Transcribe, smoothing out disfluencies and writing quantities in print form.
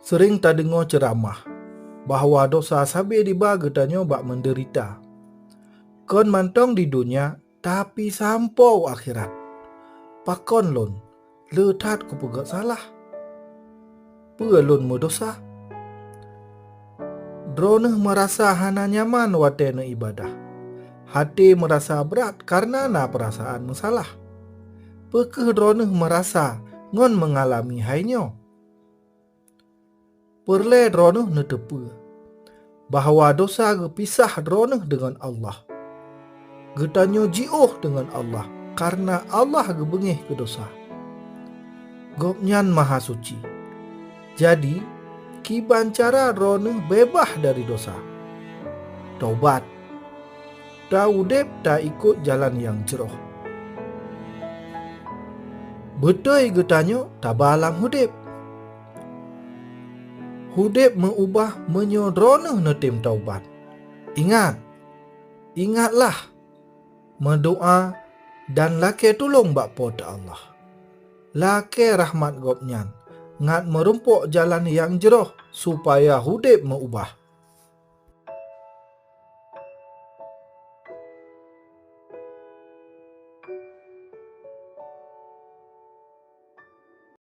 Sering tak dengar ceramah bahawa dosa sabi diba gedanyo bak menderita. Kon mantong di dunia tapi sampau akhirat. Pakon lon letat ku pegak salah. Pelun mu dosa. Droneh merasa hana nyaman watena ibadah. Hati merasa berat karena na perasaan masalah. Pekeh droneh merasa ngon mengalami hainyo. Perle droneh netepe bahawa dosa gepisah droneh dengan Allah. Getanyo jiuh dengan Allah karena Allah gebengih ke dosa. Gopnyan maha suci. Jadi kiban cara droneh bebah dari dosa. Taubat. Ta udep ta ikut jalan yang jeroh. Betul getanyo tabalang hudep. Hudep mengubah menyodroneh netim taubat. Ingatlah mendoa dan lake tulung bakpo ta Allah. Lake rahmat gopnyan ngat merumpuk jalan yang jeroh supaya hudep mengubah.